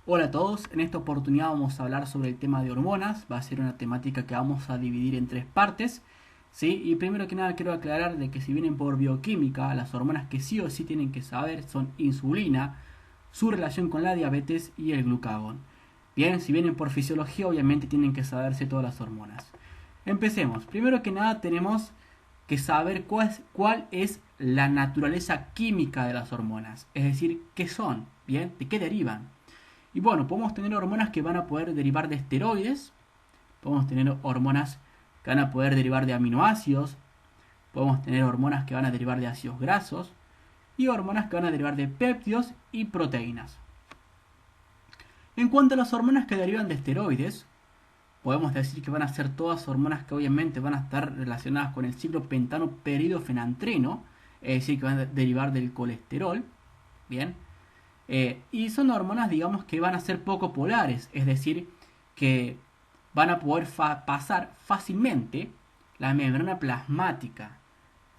Hola a todos, en esta oportunidad vamos a hablar sobre el tema de hormonas. Va a ser una temática que vamos a dividir en tres partes, ¿sí? Y primero que nada quiero aclarar de que si vienen por bioquímica, las hormonas que sí o sí tienen que saber son insulina, su relación con la diabetes y el glucagón. Bien, si vienen por fisiología obviamente tienen que saberse todas las hormonas. Empecemos. Primero que nada tenemos que saber cuál es la naturaleza química de las hormonas, es decir, qué son, bien, de qué derivan. Y bueno, podemos tener hormonas que van a poder derivar de esteroides, podemos tener hormonas que van a poder derivar de aminoácidos, podemos tener hormonas que van a derivar de ácidos grasos y hormonas que van a derivar de péptidos y proteínas. En cuanto a las hormonas que derivan de esteroides, podemos decir que van a ser todas hormonas que obviamente van a estar relacionadas con el ciclo pentano-peridofenantreno, es decir, que van a derivar del colesterol, ¿bien? Y son hormonas, digamos, que van a ser poco polares, es decir, que van a poder pasar fácilmente la membrana plasmática,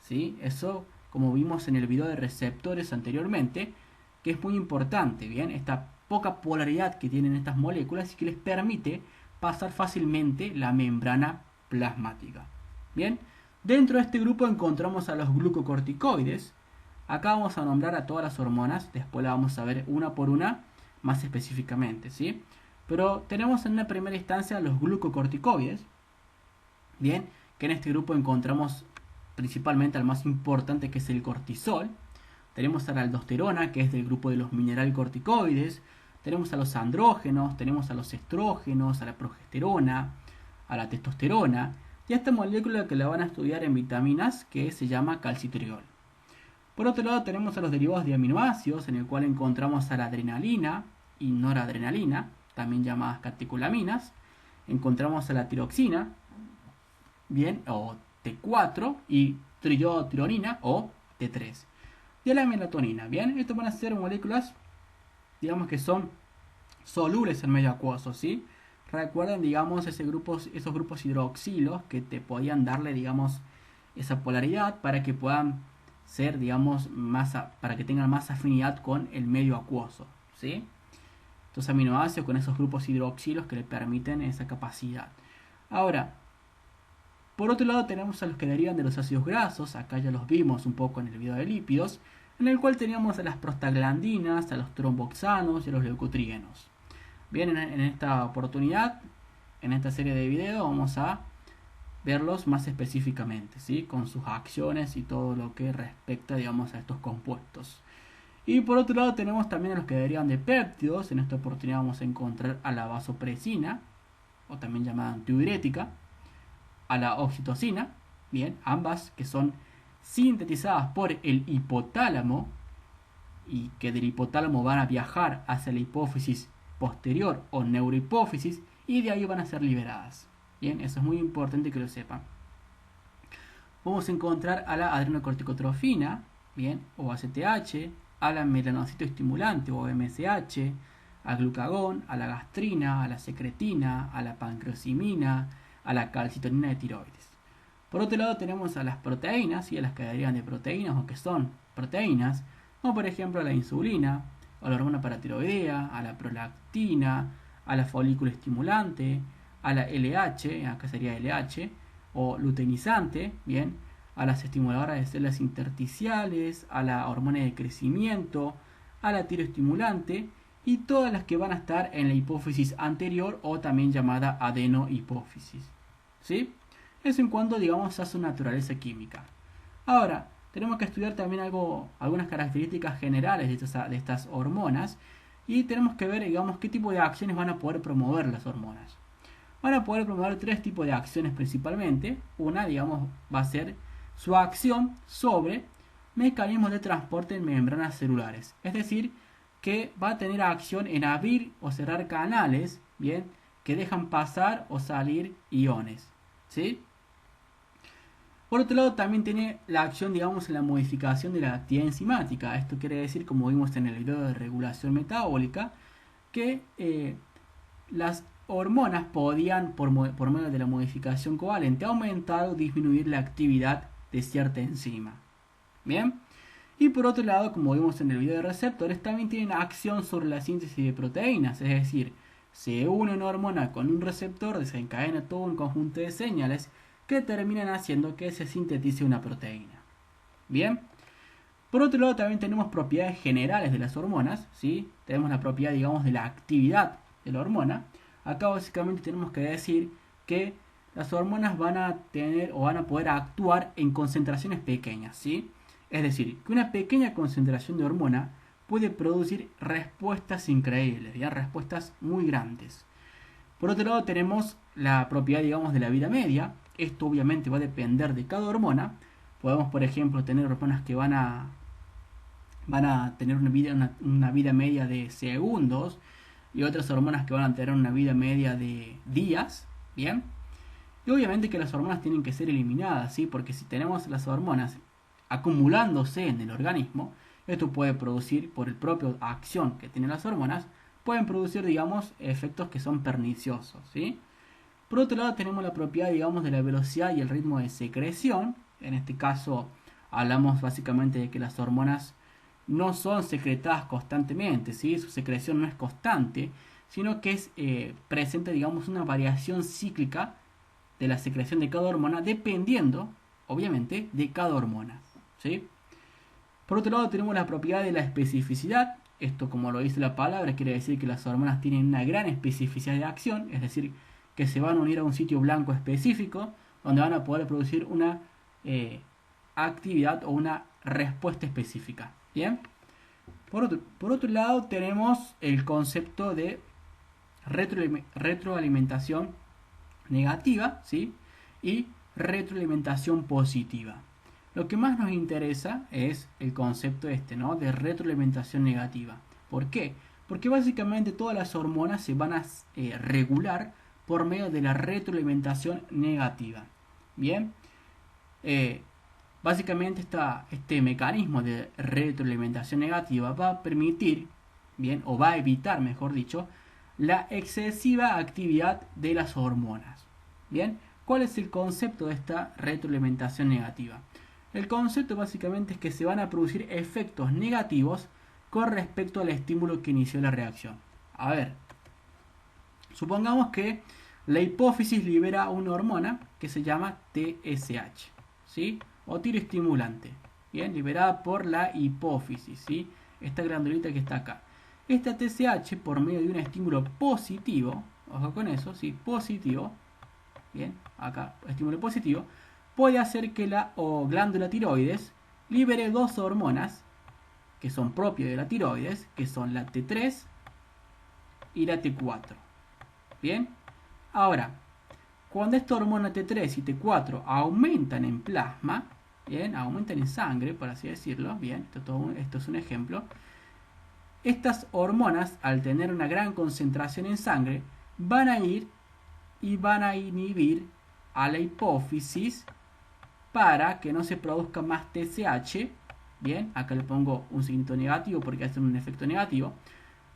¿sí? Eso, como vimos en el video de receptores anteriormente, que es muy importante, ¿bien? Esta poca polaridad que tienen estas moléculas y que les permite pasar fácilmente la membrana plasmática, ¿bien? Dentro de este grupo encontramos a los glucocorticoides. Acá vamos a nombrar a todas las hormonas, después la vamos a ver una por una más específicamente, ¿sí? Pero tenemos en una primera instancia los glucocorticoides, bien, que en este grupo encontramos principalmente al más importante, que es el cortisol. Tenemos a la aldosterona, que es del grupo de los mineralcorticoides. Tenemos a los andrógenos, tenemos a los estrógenos, a la progesterona, a la testosterona y a esta molécula que la van a estudiar en vitaminas, que se llama calcitriol. Por otro lado tenemos a los derivados de aminoácidos, en el cual encontramos a la adrenalina y noradrenalina, también llamadas catecolaminas. Encontramos a la tiroxina, bien, o T4, y triiotironina o T3. Y a la melatonina, bien. Estas van a ser moléculas, digamos, que son solubles en medio acuoso, ¿sí? Recuerden, digamos, esos grupos hidroxilos que te podían darle, digamos, esa polaridad para que puedan ser, digamos, para que tengan más afinidad con el medio acuoso, ¿sí? Estos aminoácidos con esos grupos hidroxilos que le permiten esa capacidad. Ahora, por otro lado tenemos a los que derivan de los ácidos grasos. Acá ya los vimos un poco en el video de lípidos, en el cual teníamos a las prostaglandinas, a los tromboxanos y a los leucotrienos. Bien, en esta oportunidad, en esta serie de videos, vamos a verlos más específicamente, ¿sí? Con sus acciones y todo lo que respecta, digamos, a estos compuestos. Y por otro lado tenemos también a los que derivan de péptidos. En esta oportunidad vamos a encontrar a la vasopresina, o también llamada antidiurética, a la oxitocina, bien, ambas que son sintetizadas por el hipotálamo y que del hipotálamo van a viajar hacia la hipófisis posterior o neurohipófisis y de ahí van a ser liberadas. Bien, eso es muy importante que lo sepan. Vamos a encontrar a la adrenocorticotrofina, bien, o ACTH, a la melanocito estimulante o MSH, al glucagón, a la gastrina, a la secretina, a la pancreosimina, a la calcitonina de tiroides. Por otro lado tenemos a las proteínas y a las que derivan de proteínas o que son proteínas, como por ejemplo a la insulina, a la hormona paratiroidea, a la prolactina, a la folículo estimulante, a la LH, acá sería LH, o luteinizante, bien, a las estimuladoras de células intersticiales, a la hormona de crecimiento, a la tiroestimulante y todas las que van a estar en la hipófisis anterior o también llamada adenohipófisis, ¿sí? Eso en cuanto, digamos, a su naturaleza química. Ahora, tenemos que estudiar también algunas características generales de estas hormonas y tenemos que ver, digamos, qué tipo de acciones van a poder promover las hormonas. Van a poder promover tres tipos de acciones principalmente. Una, digamos, va a ser su acción sobre mecanismos de transporte en membranas celulares. Es decir, que va a tener acción en abrir o cerrar canales, bien, que dejan pasar o salir iones, ¿sí? Por otro lado, también tiene la acción, digamos, en la modificación de la actividad enzimática. Esto quiere decir, como vimos en el video de regulación metabólica, que las hormonas podían, por medio de la modificación covalente, aumentar o disminuir la actividad de cierta enzima. Bien, Y por otro lado, como vimos en el video de receptores, también tienen acción sobre la síntesis de proteínas, es decir, se une una hormona con un receptor, desencadena todo un conjunto de señales que terminan haciendo que se sintetice una proteína. Bien. Por otro lado, también tenemos propiedades generales de las hormonas, ¿sí? Tenemos la propiedad, digamos, de la actividad de la hormona. Acá básicamente tenemos que decir que las hormonas van a tener o van a poder actuar en concentraciones pequeñas, ¿sí? Es decir, que una pequeña concentración de hormona puede producir respuestas increíbles, ¿ya? Respuestas muy grandes. Por otro lado, tenemos la propiedad, digamos, de la vida media. Esto obviamente va a depender de cada hormona. Podemos, por ejemplo, tener hormonas que van a tener una vida media de segundos y otras hormonas que van a tener una vida media de días, ¿bien? Y obviamente que las hormonas tienen que ser eliminadas, ¿sí? Porque si tenemos las hormonas acumulándose en el organismo, esto puede producir, por el propio acción que tienen las hormonas, pueden producir, digamos, efectos que son perniciosos, ¿sí? Por otro lado tenemos la propiedad, digamos, de la velocidad y el ritmo de secreción. En este caso hablamos básicamente de que las hormonas no son secretadas constantemente, ¿sí? Su secreción no es constante, sino que es presente, digamos, una variación cíclica de la secreción de cada hormona dependiendo, obviamente, de cada hormona, ¿sí? Por otro lado tenemos la propiedad de la especificidad. Esto, como lo dice la palabra, quiere decir que las hormonas tienen una gran especificidad de acción, es decir, que se van a unir a un sitio blanco específico donde van a poder producir una actividad o una respuesta específica. Bien. Por otro lado tenemos el concepto de retroalimentación negativa, ¿sí? Y retroalimentación positiva. Lo que más nos interesa es el concepto ¿no? de retroalimentación negativa. ¿Por qué? Porque básicamente todas las hormonas se van a regular por medio de la retroalimentación negativa. Bien. Básicamente este mecanismo de retroalimentación negativa va a permitir, bien, o va a evitar, mejor dicho, la excesiva actividad de las hormonas. Bien, ¿cuál es el concepto de esta retroalimentación negativa? El concepto básicamente es que se van a producir efectos negativos con respecto al estímulo que inició la reacción. A ver, supongamos que la hipófisis libera una hormona que se llama TSH, ¿sí? O tiroestimulante, bien, liberada por la hipófisis, ¿sí? Esta glandulita que está acá. Esta TSH, por medio de un estímulo positivo, ojo con eso, ¿sí? Positivo, bien, acá, estímulo positivo, puede hacer que la glándula tiroides libere dos hormonas que son propias de la tiroides, que son la T3 y la T4. Bien, ahora, cuando esta hormona T3 y T4 aumentan en plasma, bien, aumentan en sangre, por así decirlo, bien, esto es un ejemplo, estas hormonas, al tener una gran concentración en sangre, van a ir y van a inhibir a la hipófisis para que no se produzca más TSH, bien, acá le pongo un signo negativo porque hacen un efecto negativo,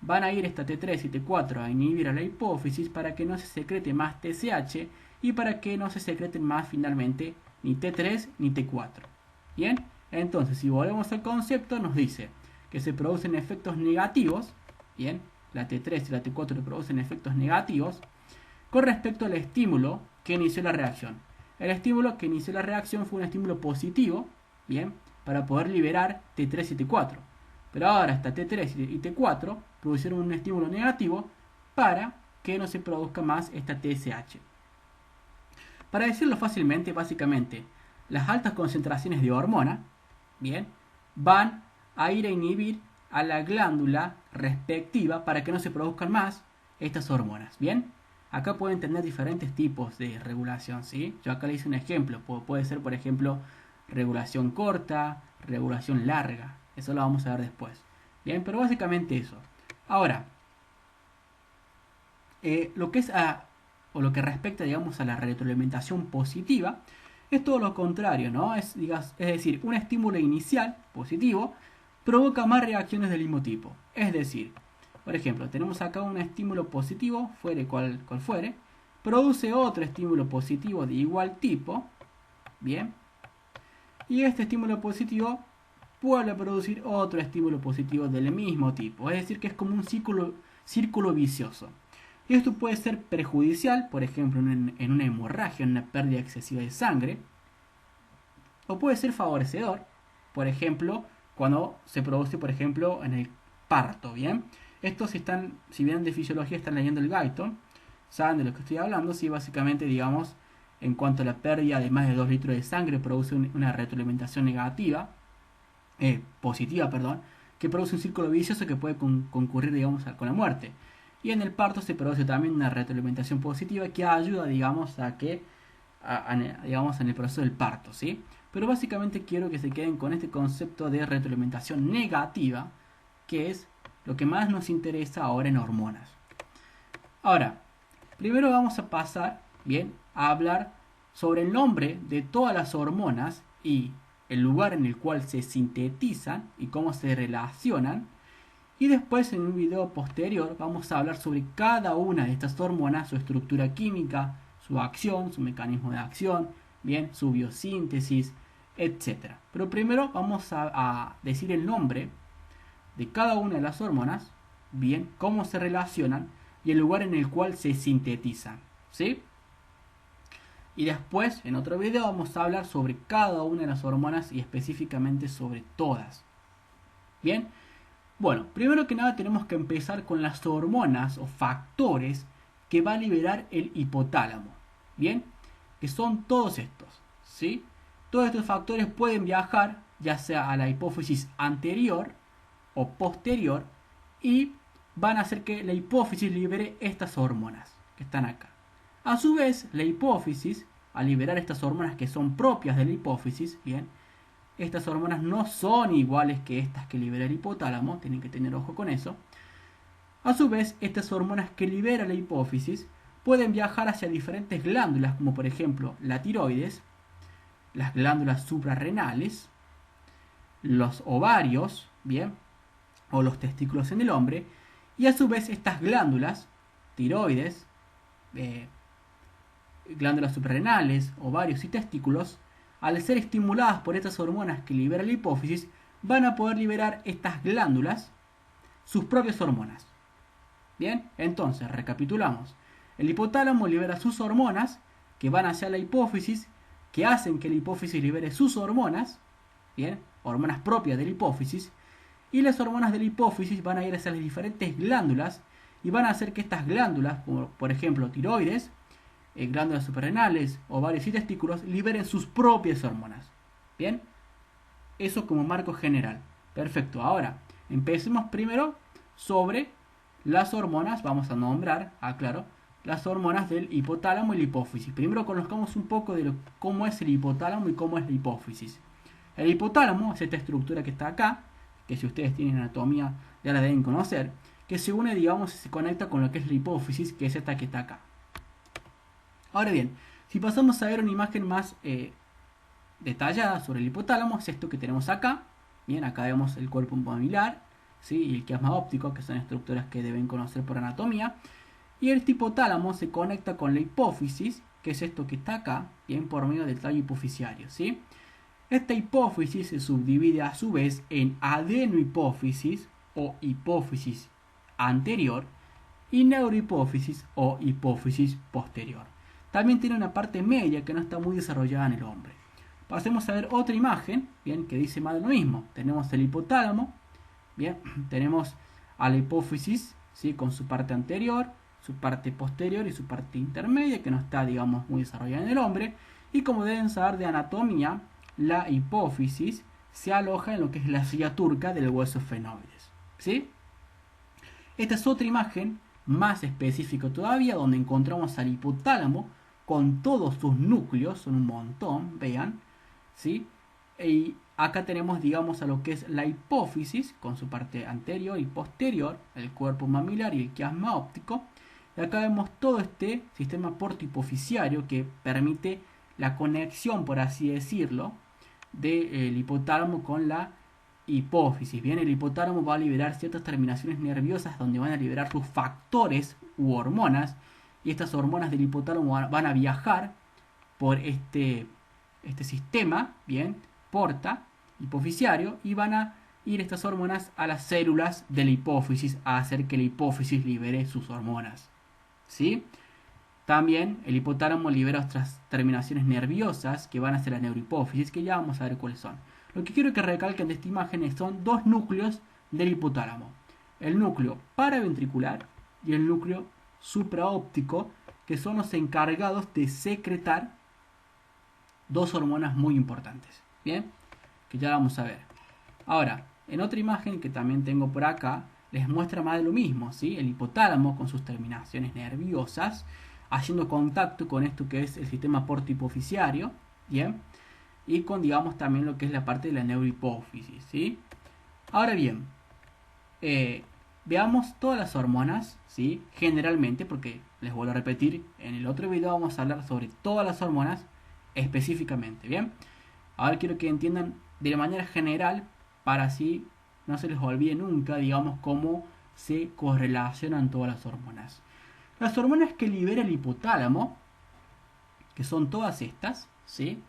van a ir esta T3 y T4 a inhibir a la hipófisis para que no se secrete más TSH y para que no se secreten más finalmente ni T3 ni T4. Bien, entonces si volvemos al concepto nos dice que se producen efectos negativos, bien, la T3 y la T4 producen efectos negativos con respecto al estímulo que inició la reacción. El estímulo que inició la reacción fue un estímulo positivo, bien, para poder liberar T3 y T4. Pero ahora esta T3 y T4 producieron un estímulo negativo para que no se produzca más esta TSH. Para decirlo fácilmente, básicamente, las altas concentraciones de hormona, bien, van a ir a inhibir a la glándula respectiva para que no se produzcan más estas hormonas, bien. Acá pueden tener diferentes tipos de regulación, ¿sí? Yo acá le hice un ejemplo, puede ser, por ejemplo, regulación corta, regulación larga. Eso lo vamos a ver después. Bien, pero básicamente eso. Ahora, lo que es o lo que respecta, digamos, a la retroalimentación positiva, es todo lo contrario, ¿no? Es decir, un estímulo inicial positivo provoca más reacciones del mismo tipo. Es decir, por ejemplo, tenemos acá un estímulo positivo, fuere cual fuere, produce otro estímulo positivo de igual tipo, bien, y este estímulo positivo vuelve a producir otro estímulo positivo del mismo tipo. Es decir, que es como un círculo vicioso. Y esto puede ser perjudicial, por ejemplo, en una hemorragia, en una pérdida excesiva de sangre, o puede ser favorecedor, por ejemplo, cuando se produce, por ejemplo, en el parto, ¿bien? Estos si bien de fisiología están leyendo el Guyton, saben de lo que estoy hablando, sí, básicamente, digamos, en cuanto a la pérdida de más de 2 litros de sangre, produce una retroalimentación positiva, perdón, que produce un círculo vicioso que puede concurrir, digamos, con la muerte. Y en el parto se produce también una retroalimentación positiva que ayuda, digamos, digamos, en el proceso del parto, ¿sí? Pero básicamente quiero que se queden con este concepto de retroalimentación negativa, que es lo que más nos interesa ahora en hormonas. Ahora, primero vamos a pasar, bien, a hablar sobre el nombre de todas las hormonas y el lugar en el cual se sintetizan y cómo se relacionan. Y después, en un video posterior, vamos a hablar sobre cada una de estas hormonas, su estructura química, su acción, su mecanismo de acción, bien, su biosíntesis, etc. Pero primero vamos a decir el nombre de cada una de las hormonas, bien, cómo se relacionan y el lugar en el cual se sintetizan, ¿sí? Y después, en otro video, vamos a hablar sobre cada una de las hormonas y específicamente sobre todas. Bien, bueno, primero que nada tenemos que empezar con las hormonas o factores que va a liberar el hipotálamo. Bien, que son todos estos, ¿sí? Todos estos factores pueden viajar ya sea a la hipófisis anterior o posterior y van a hacer que la hipófisis libere estas hormonas que están acá. A su vez, la hipófisis, al liberar estas hormonas que son propias de la hipófisis, bien, estas hormonas no son iguales que estas que libera el hipotálamo, tienen que tener ojo con eso. A su vez, estas hormonas que libera la hipófisis pueden viajar hacia diferentes glándulas, como por ejemplo la tiroides, las glándulas suprarrenales, los ovarios, bien, o los testículos en el hombre, y a su vez estas glándulas, tiroides, glándulas suprarrenales, ovarios y testículos, al ser estimuladas por estas hormonas que libera la hipófisis, van a poder liberar estas glándulas sus propias hormonas. Bien, entonces recapitulamos. El hipotálamo libera sus hormonas que van hacia la hipófisis, que hacen que la hipófisis libere sus hormonas, bien, hormonas propias de la hipófisis, y las hormonas de la hipófisis van a ir hacia las diferentes glándulas y van a hacer que estas glándulas, como por ejemplo tiroides, glándulas suprarrenales, ovarios y testículos, liberen sus propias hormonas. Bien, eso como marco general. Perfecto, ahora empecemos primero sobre las hormonas, vamos a nombrar, aclaro, las hormonas del hipotálamo y la hipófisis. Primero conozcamos un poco de cómo es el hipotálamo y cómo es la hipófisis. El hipotálamo es esta estructura que está acá, que si ustedes tienen anatomía ya la deben conocer, que se une, digamos, y se conecta con lo que es la hipófisis, que es esta que está acá. Ahora bien, si pasamos a ver una imagen más detallada sobre el hipotálamo, es esto que tenemos acá. Bien, acá vemos el cuerpo mamilar, ¿sí? Y el quiasma óptico, que son estructuras que deben conocer por anatomía. Y el hipotálamo se conecta con la hipófisis, que es esto que está acá, bien, por medio del tallo hipofisiario, ¿sí? Esta hipófisis se subdivide a su vez en adenohipófisis o hipófisis anterior y neurohipófisis o hipófisis posterior. También tiene una parte media que no está muy desarrollada en el hombre. Pasemos a ver otra imagen, bien, que dice más de lo mismo. Tenemos el hipotálamo, bien, tenemos a la hipófisis, ¿sí? Con su parte anterior, su parte posterior y su parte intermedia, que no está, digamos, muy desarrollada en el hombre. Y como deben saber de anatomía, la hipófisis se aloja en lo que es la silla turca del hueso fenoides, ¿sí? Esta es otra imagen más específica todavía, donde encontramos al hipotálamo con todos sus núcleos, son un montón, vean, ¿sí? Y acá tenemos, digamos, a lo que es la hipófisis, con su parte anterior y posterior, el cuerpo mamilar y el quiasma óptico. Y acá vemos todo este sistema portohipofisiario que permite la conexión, por así decirlo, del hipotálamo con la hipófisis. Bien, el hipotálamo va a liberar ciertas terminaciones nerviosas donde van a liberar sus factores u hormonas, y estas hormonas del hipotálamo van a viajar por este sistema, bien, porta, hipoficiario y van a ir estas hormonas a las células de la hipófisis a hacer que la hipófisis libere sus hormonas. ¿Sí? También el hipotálamo libera otras terminaciones nerviosas que van hacia la neurohipófisis, que ya vamos a ver cuáles son. Lo que quiero que recalquen de esta imagen son dos núcleos del hipotálamo. El núcleo paraventricular y el núcleo supraóptico, que son los encargados de secretar dos hormonas muy importantes. Bien, que ya vamos a ver. Ahora, en otra imagen que también tengo por acá, les muestra más de lo mismo, ¿sí? El hipotálamo con sus terminaciones nerviosas, haciendo contacto con esto que es el sistema portohipoficiario, ¿bien? Y con, digamos, también lo que es la parte de la neurohipófisis, ¿sí? Ahora bien, veamos todas las hormonas, ¿sí? Generalmente, porque les vuelvo a repetir, en el otro video vamos a hablar sobre todas las hormonas específicamente, ¿bien? Ahora quiero que entiendan de manera general, para así no se les olvide nunca, digamos, cómo se correlacionan todas las hormonas. Las hormonas que libera el hipotálamo, que son todas estas, ¿sí?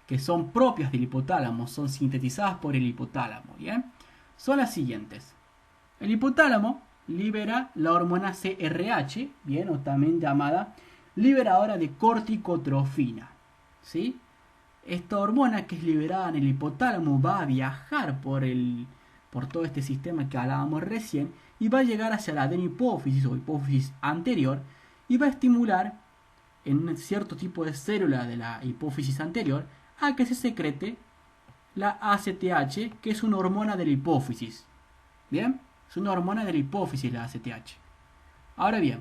Que son propias del hipotálamo, son sintetizadas por el hipotálamo, ¿bien? Son las siguientes. El hipotálamo libera la hormona CRH, ¿bien? O también llamada liberadora de corticotrofina, ¿sí? Esta hormona que es liberada en el hipotálamo va a viajar por todo este sistema que hablábamos recién y va a llegar hacia la adenohipófisis o hipófisis anterior y va a estimular en un cierto tipo de célula de la hipófisis anterior a que se secrete la ACTH, que es una hormona de la hipófisis. ¿Bien? Es una hormona de la hipófisis la ACTH. Ahora bien,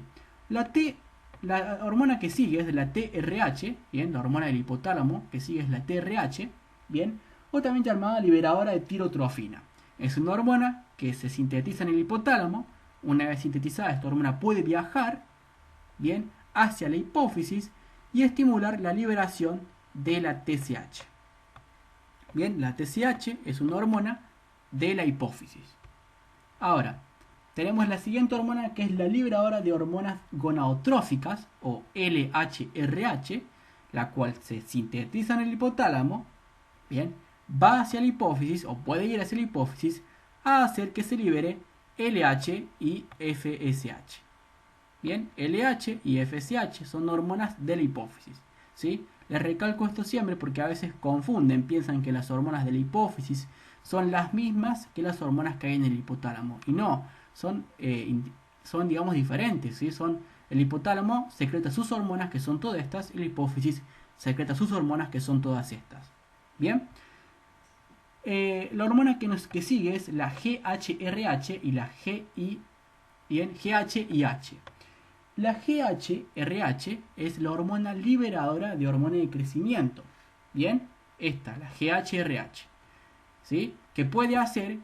la hormona que sigue es de la TRH, ¿bien? La hormona del hipotálamo que sigue es la TRH, ¿bien? O también llamada liberadora de tirotrofina. Es una hormona que se sintetiza en el hipotálamo. Una vez sintetizada, esta hormona puede viajar, ¿bien?, hacia la hipófisis y estimular la liberación de la TSH. Bien, la TSH es una hormona de la hipófisis. Ahora, tenemos la siguiente hormona que es la liberadora de hormonas gonadotróficas o LHRH, la cual se sintetiza en el hipotálamo, bien, va hacia la hipófisis o puede ir hacia la hipófisis a hacer que se libere LH y FSH. Bien, LH y FSH son hormonas de la hipófisis, ¿sí? Les recalco esto siempre porque a veces confunden, piensan que las hormonas de la hipófisis son las mismas que las hormonas que hay en el hipotálamo. Y no, son digamos diferentes, ¿sí? El hipotálamo secreta sus hormonas que son todas estas y la hipófisis secreta sus hormonas que son todas estas. Bien, la hormona que sigue es la GHRH y la GHIH. La GHRH es la hormona liberadora de hormona de crecimiento. Bien, esta, la GHRH, ¿sí? Que puede hacer,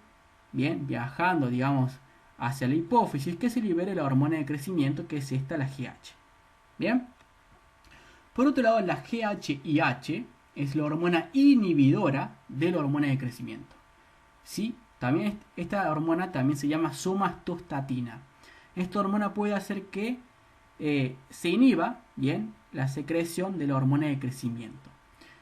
bien, viajando, digamos, hacia la hipófisis, que se libere la hormona de crecimiento, que es esta, la GH. Bien. Por otro lado, la GHIH es la hormona inhibidora de la hormona de crecimiento. ¿Sí? También esta hormona también se llama somatostatina. Esta hormona puede hacer que se inhiba, bien, la secreción de la hormona de crecimiento.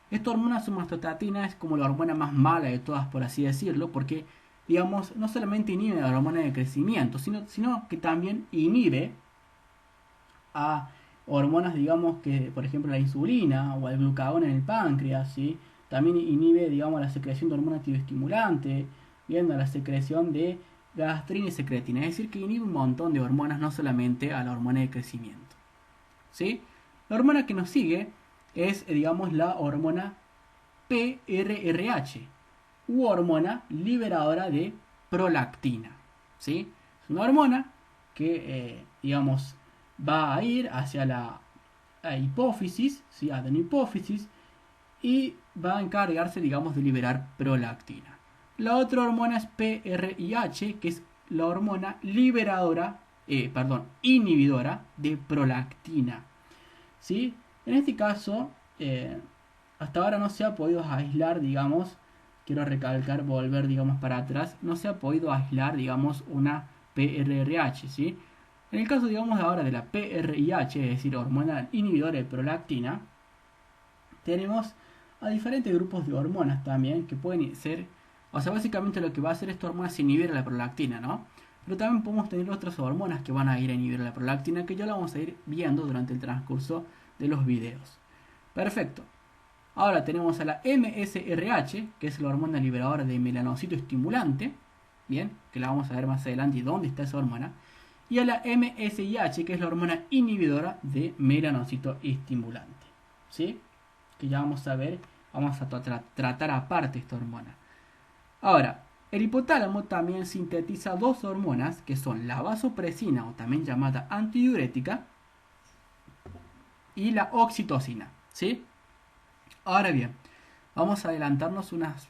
Esta hormona somatostatina es como la hormona más mala de todas, por así decirlo, porque, digamos, no solamente inhibe la hormona de crecimiento, sino que también inhibe a hormonas, digamos, que, por ejemplo, la insulina o el glucagón en el páncreas, ¿sí? También inhibe, digamos, la secreción de hormona tiroestimulante, viendo la secreción de gastrina y secretina. Es decir, que inhibe un montón de hormonas, no solamente a la hormona de crecimiento, ¿sí? La hormona que nos sigue es, digamos, la hormona PRRH u hormona liberadora de prolactina, ¿sí? Es una hormona que, digamos, va a ir hacia la hipófisis, ¿sí? Adenohipófisis, y va a encargarse, digamos, de liberar prolactina. La otra hormona es PRIH, que es la hormona inhibidora de prolactina, ¿sí? En este caso, hasta ahora no se ha podido aislar, digamos, quiero recalcar, volver, digamos, para atrás, no se ha podido aislar, digamos, una PRRH, ¿sí? En el caso, digamos, ahora de la PRIH, es decir, hormona inhibidora de prolactina, tenemos a diferentes grupos de hormonas también que pueden ser, o sea, básicamente lo que va a hacer esta hormona es inhibir la prolactina, ¿no? Pero también podemos tener otras hormonas que van a ir a inhibir la prolactina, que ya lo vamos a ir viendo durante el transcurso de los videos. Perfecto. Ahora tenemos a la MSRH, que es la hormona liberadora de melanocito estimulante, bien, que la vamos a ver más adelante y dónde está esa hormona. Y a la MSIH, que es la hormona inhibidora de melanocito estimulante, ¿sí? Que ya vamos a ver, vamos a tratar aparte esta hormona. Ahora, el hipotálamo también sintetiza dos hormonas que son la vasopresina, o también llamada antidiurética, y la oxitocina, ¿sí? Ahora bien, vamos a adelantarnos unas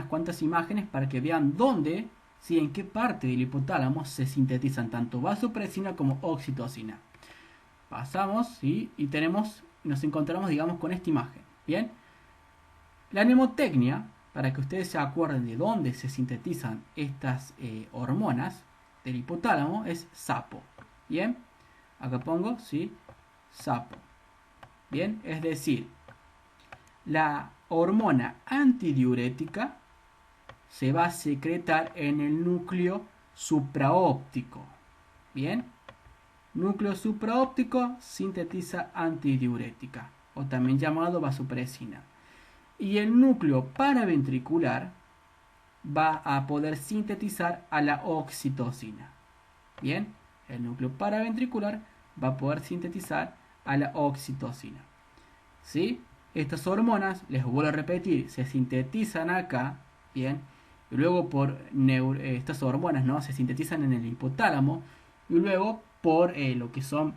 cuantas imágenes para que vean dónde, ¿sí? En qué parte del hipotálamo se sintetizan tanto vasopresina como oxitocina. Pasamos, ¿sí? Y nos encontramos, digamos, con esta imagen. Bien, la mnemotecnia, para que ustedes se acuerden de dónde se sintetizan estas hormonas del hipotálamo, es sapo. Bien, acá pongo, ¿sí? Sapo. Bien, es decir, la hormona antidiurética se va a secretar en el núcleo supraóptico. Bien, núcleo supraóptico sintetiza antidiurética, o también llamado vasopresina. Y el núcleo paraventricular va a poder sintetizar a la oxitocina. Bien, el núcleo paraventricular va a poder sintetizar a la oxitocina. ¿Sí? Estas hormonas, les vuelvo a repetir, se sintetizan acá, bien, y luego estas hormonas, ¿no? Se sintetizan en el hipotálamo y luego por lo que son,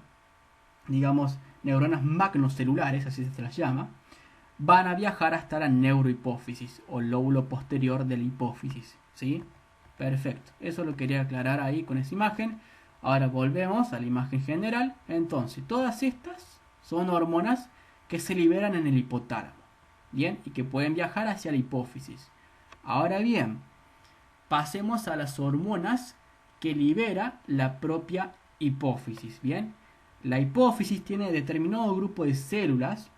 digamos, neuronas magnocelulares, así se las llama, van a viajar hasta la neurohipófisis o lóbulo posterior de la hipófisis, ¿sí? Perfecto, eso lo quería aclarar ahí con esa imagen. Ahora volvemos a la imagen general. Entonces, todas estas son hormonas que se liberan en el hipotálamo, bien, y que pueden viajar hacia la hipófisis. Ahora bien, pasemos a las hormonas que libera la propia hipófisis, bien. La hipófisis tiene determinado grupo de células,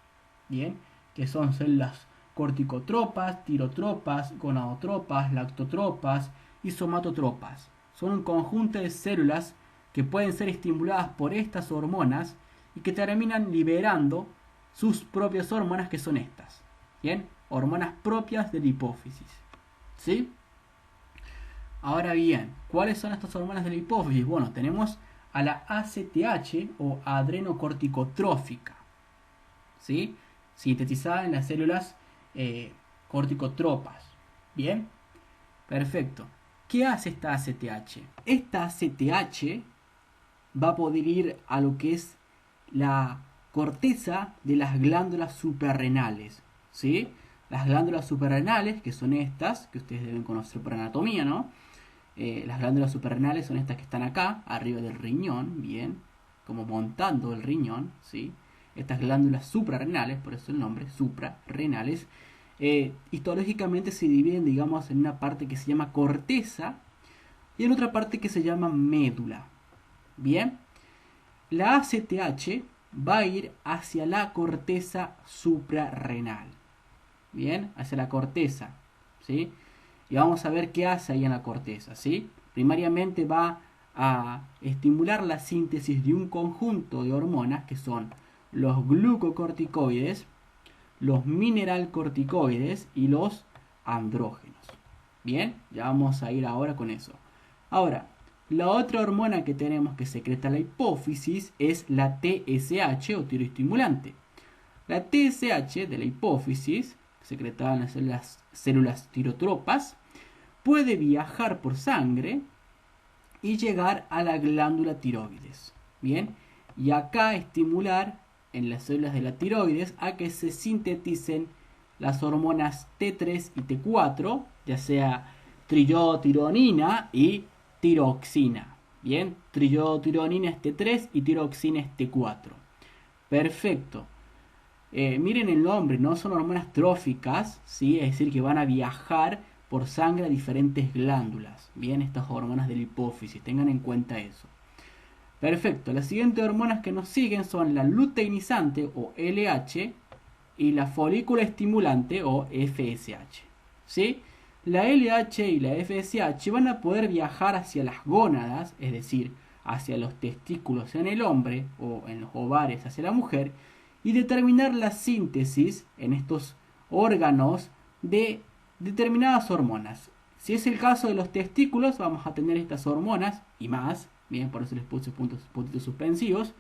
bien, que son células corticotropas, tirotropas, gonadotropas, lactotropas y somatotropas. Son un conjunto de células que pueden ser estimuladas por estas hormonas y que terminan liberando sus propias hormonas, que son estas. Bien, hormonas propias de la hipófisis. ¿Sí? Ahora bien, ¿cuáles son estas hormonas de la hipófisis? Bueno, tenemos a la ACTH o adrenocorticotrófica, ¿sí? Sintetizada en las células corticotropas. Bien, perfecto. ¿Qué hace esta ACTH? Esta ACTH va a poder ir a lo que es la corteza de las glándulas suprarrenales, ¿sí? Las glándulas suprarrenales, que son estas, que ustedes deben conocer por anatomía, ¿no? Las glándulas suprarrenales son estas que están acá, arriba del riñón, bien, como montando el riñón, ¿sí? Estas glándulas suprarrenales, por eso el nombre, suprarrenales, histológicamente se dividen, digamos, en una parte que se llama corteza y en otra parte que se llama médula. Bien, la ACTH va a ir hacia la corteza suprarrenal. Bien, hacia la corteza, ¿sí? Y vamos a ver qué hace ahí en la corteza, ¿sí? Primariamente va a estimular la síntesis de un conjunto de hormonas que son los glucocorticoides, los mineralcorticoides y los andrógenos. Bien, ya vamos a ir ahora con eso. Ahora, la otra hormona que tenemos que secreta la hipófisis es la TSH o tiroestimulante. La TSH de la hipófisis, secretada en las células tirotropas, puede viajar por sangre y llegar a la glándula tiroides. Bien, y acá estimular en las células de la tiroides a que se sinteticen las hormonas T3 y T4, ya sea triiotironina y tiroxina. Bien, triiotironina es T3 y tiroxina es T4. Perfecto. Miren el nombre, no son hormonas tróficas, ¿sí? Es decir, que van a viajar por sangre a diferentes glándulas. Bien, estas hormonas de la hipófisis, tengan en cuenta eso. Perfecto, las siguientes hormonas que nos siguen son la luteinizante o LH, y la folícula estimulante o FSH. ¿Sí? La LH y la FSH van a poder viajar hacia las gónadas, es decir, hacia los testículos en el hombre o en los ovarios hacia la mujer, y determinar la síntesis en estos órganos de determinadas hormonas. Si es el caso de los testículos, vamos a tener estas hormonas y más, bien, por eso les puse puntitos suspensivos.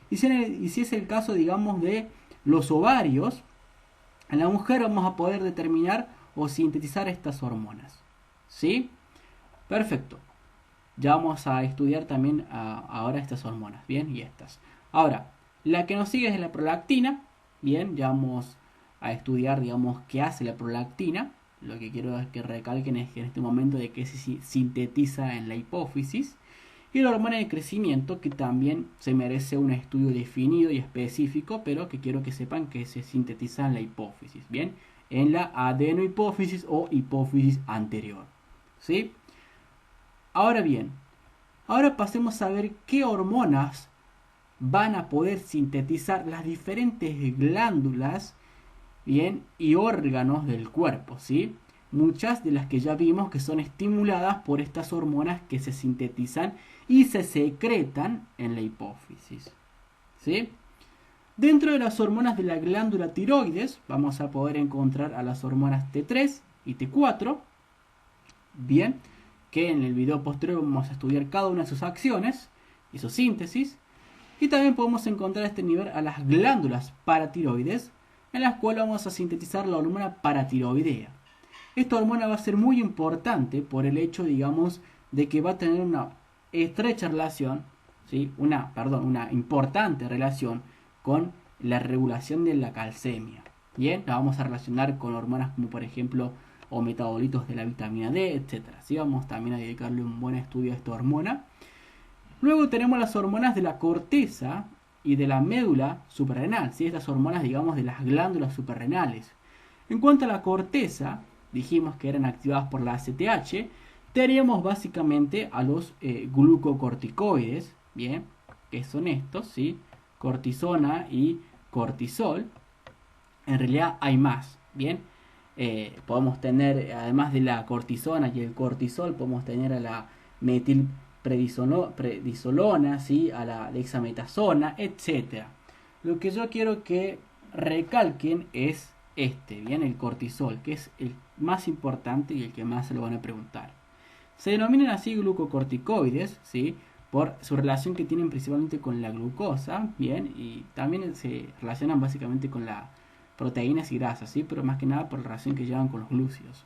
Y si es el caso, digamos, de los ovarios, en la mujer vamos a poder determinar o sintetizar estas hormonas. ¿Sí? Perfecto. Ya vamos a estudiar también ahora estas hormonas, ¿bien? Y estas. Ahora, la que nos sigue es la prolactina, ¿bien? Ya vamos a estudiar, digamos, qué hace la prolactina. Lo que quiero es que recalquen es que en este momento de que se sintetiza en la hipófisis. Y la hormona de crecimiento, que también se merece un estudio definido y específico, pero que quiero que sepan que se sintetiza en la hipófisis, ¿bien? En la adenohipófisis o hipófisis anterior, ¿sí? Ahora bien, ahora pasemos a ver qué hormonas van a poder sintetizar las diferentes glándulas, bien, y órganos del cuerpo, ¿sí? Muchas de las que ya vimos que son estimuladas por estas hormonas que se sintetizan y se secretan en la hipófisis, ¿sí? Dentro de las hormonas de la glándula tiroides vamos a poder encontrar a las hormonas T3 y T4, bien, que en el video posterior vamos a estudiar cada una de sus acciones y su síntesis. Y también podemos encontrar a este nivel a las glándulas paratiroides, en las cuales vamos a sintetizar la hormona paratiroidea. Esta hormona va a ser muy importante por el hecho, digamos, de que va a tener una estrecha relación, ¿sí? una importante relación con la regulación de la calcemia. Bien, la vamos a relacionar con hormonas como por ejemplo o metabolitos de la vitamina D, etc. ¿Sí? Vamos también a dedicarle un buen estudio a esta hormona. Luego tenemos las hormonas de la corteza y de la médula suprarrenal, ¿sí? Estas hormonas, digamos, de las glándulas suprarrenales. En cuanto a la corteza, dijimos que eran activadas por la ACTH, tenemos básicamente a los glucocorticoides, ¿bien? Que son estos, ¿sí? Cortisona y cortisol. En realidad hay más, ¿bien? Podemos tener, además de la cortisona y el cortisol, podemos tener a la metilpredisolona, ¿sí? A la dexametasona, etc. Lo que yo quiero que recalquen es bien, el cortisol, que es el más importante y el que más se lo van a preguntar. Se denominan así glucocorticoides, ¿sí? Por su relación que tienen principalmente con la glucosa, bien, y también se relacionan básicamente con las proteínas y grasas, ¿sí? Pero más que nada por la relación que llevan con los glúcidos.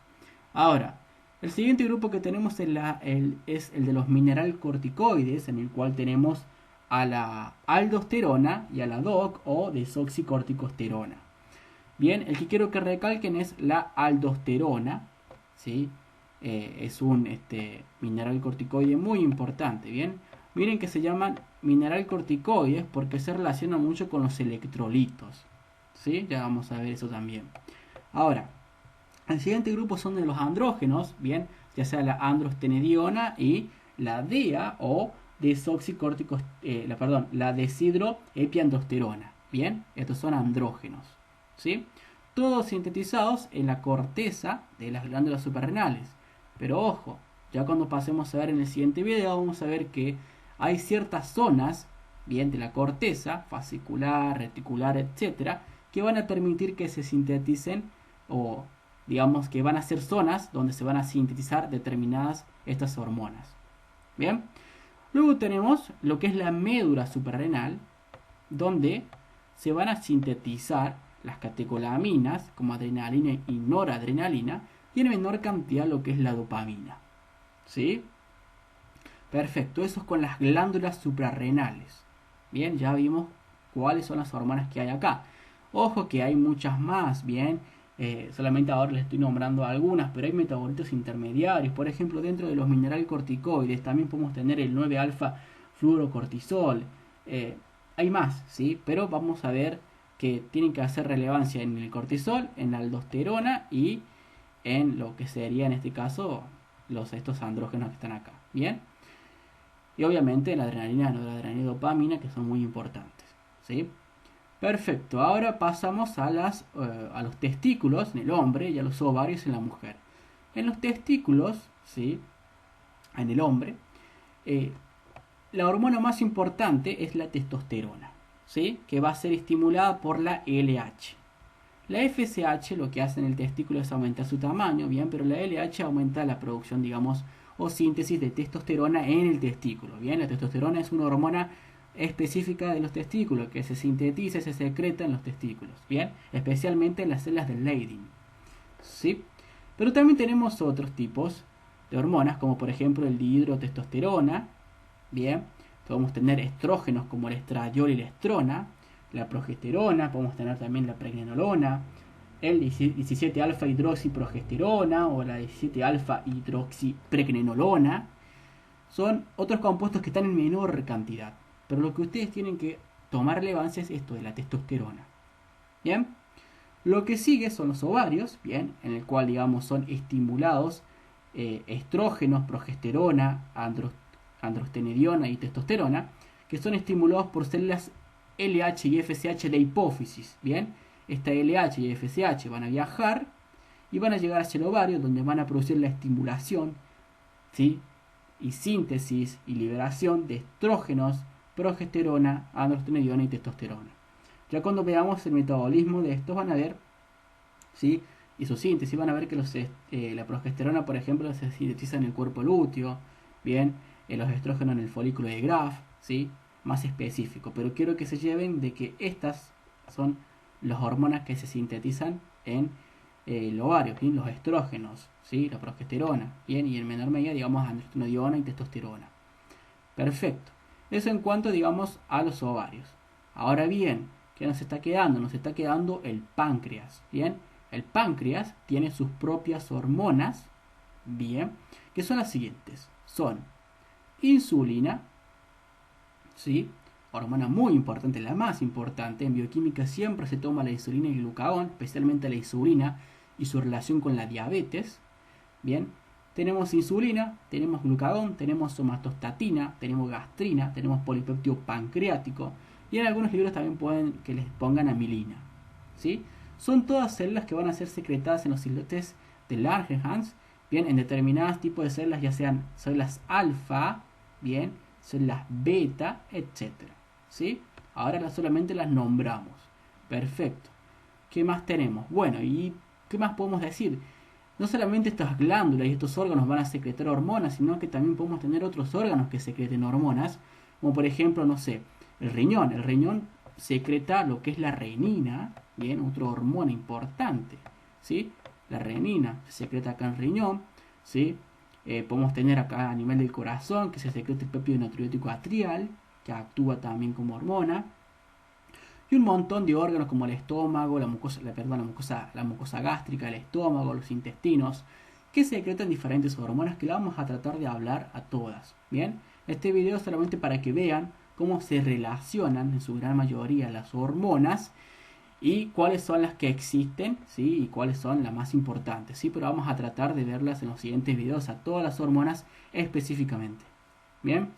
Ahora, el siguiente grupo que tenemos es el de los mineralcorticoides, en el cual tenemos a la aldosterona y a la DOC o desoxicorticosterona. Bien, el que quiero que recalquen es la aldosterona, ¿sí? Es un mineral corticoide muy importante, ¿bien? Miren que se llaman mineral corticoides porque se relaciona mucho con los electrolitos, ¿sí? Ya vamos a ver eso también. Ahora, el siguiente grupo son de los andrógenos, ¿bien? Ya sea la androstenediona y la DEA o la deshidroepiandrosterona, ¿bien? Estos son andrógenos, ¿sí? Todos sintetizados en la corteza de las glándulas suprarrenales. Pero ojo, ya cuando pasemos a ver en el siguiente video vamos a ver que hay ciertas zonas, bien, de la corteza, fascicular, reticular, etcétera, que van a permitir que se sinteticen o digamos que van a ser zonas donde se van a sintetizar determinadas estas hormonas. Bien, luego tenemos lo que es la médula suprarrenal, donde se van a sintetizar las catecolaminas como adrenalina y noradrenalina y en menor cantidad lo que es la dopamina. ¿Sí? Perfecto, eso es con las glándulas suprarrenales. Bien, ya vimos cuáles son las hormonas que hay acá. Ojo que hay muchas más, bien. Solamente ahora les estoy nombrando algunas, pero hay metabolitos intermediarios. Por ejemplo, dentro de los mineralcorticoides también podemos tener el 9-alfa fluorocortisol. Hay más, ¿sí? Pero vamos a ver que tienen que hacer relevancia en el cortisol, en la aldosterona y en lo que sería en este caso estos andrógenos que están acá. Bien. Y obviamente la adrenalina, noradrenalina y dopamina, que son muy importantes, ¿sí? Perfecto, ahora pasamos a los testículos en el hombre y a los ovarios en la mujer. En los testículos, ¿sí? En el hombre, la hormona más importante es la testosterona, ¿sí? Que va a ser estimulada por la LH. La FSH lo que hace en el testículo es aumentar su tamaño, bien, pero la LH aumenta la producción, digamos, o síntesis de testosterona en el testículo, bien. La testosterona es una hormona específica de los testículos que se sintetiza y se secreta en los testículos, bien, especialmente en las células del Leydig, ¿sí? Pero también tenemos otros tipos de hormonas, como por ejemplo el dihidrotestosterona, bien, podemos tener estrógenos como el estradiol y la estrona, la progesterona, podemos tener también la pregnenolona, el 17 alfa hidroxiprogesterona o la 17 alfa hidroxipregnenolona. Son otros compuestos que están en menor cantidad, pero lo que ustedes tienen que tomar relevancia es esto de la testosterona. Bien, lo que sigue son los ovarios, bien, en el cual digamos son estimulados estrógenos, progesterona, androstenediona y testosterona, que son estimulados por células LH y FSH de la hipófisis, bien. Esta LH y FSH van a viajar y van a llegar hacia el ovario, donde van a producir la estimulación, ¿sí? Y síntesis y liberación de estrógenos, progesterona, androstenediona y testosterona. Ya cuando veamos el metabolismo de estos van a ver, ¿sí? Y su síntesis, van a ver que la progesterona, por ejemplo, se sintetiza en el cuerpo lúteo, bien, los estrógenos en el folículo de Graf, ¿sí? Más específico, pero quiero que se lleven de que estas son las hormonas que se sintetizan en el ovario, ¿sí? Los estrógenos, ¿sí? La progesterona, bien, y en menor medida, digamos, androstenediona y testosterona. Perfecto. Eso en cuanto, digamos, a los ovarios. Ahora bien, ¿qué nos está quedando? Nos está quedando el páncreas, bien. El páncreas tiene sus propias hormonas, bien, que son las siguientes. Son insulina, ¿sí? Hormona muy importante, la más importante. En bioquímica siempre se toma la insulina y el glucagón, especialmente la insulina y su relación con la diabetes. Bien, tenemos insulina, tenemos glucagón, tenemos somatostatina, tenemos gastrina, tenemos polipéptido pancreático y en algunos libros también pueden que les pongan amilina, ¿sí? Son todas células que van a ser secretadas en los islotes de Langerhans, bien, en determinados tipos de células, ya sean células alfa, bien, células beta, etc. ¿Sí? Ahora solamente las nombramos. Perfecto. ¿Qué más tenemos? Bueno, ¿y qué más podemos decir? No solamente estas glándulas y estos órganos van a secretar hormonas, sino que también podemos tener otros órganos que secreten hormonas, como por ejemplo, no sé, el riñón. El riñón secreta lo que es la renina, bien, otra hormona importante, ¿sí? La renina se secreta acá en el riñón, ¿sí? Podemos tener acá a nivel del corazón que se secreta el péptido natriurético atrial, que actúa también como hormona, y un montón de órganos como el estómago, la mucosa gástrica, el estómago, los intestinos, que secretan diferentes hormonas que vamos a tratar de hablar a todas. Bien, este video es solamente para que vean cómo se relacionan en su gran mayoría las hormonas y cuáles son las que existen, ¿sí? Y cuáles son las más importantes, ¿sí? Pero vamos a tratar de verlas en los siguientes videos a todas las hormonas específicamente. Bien.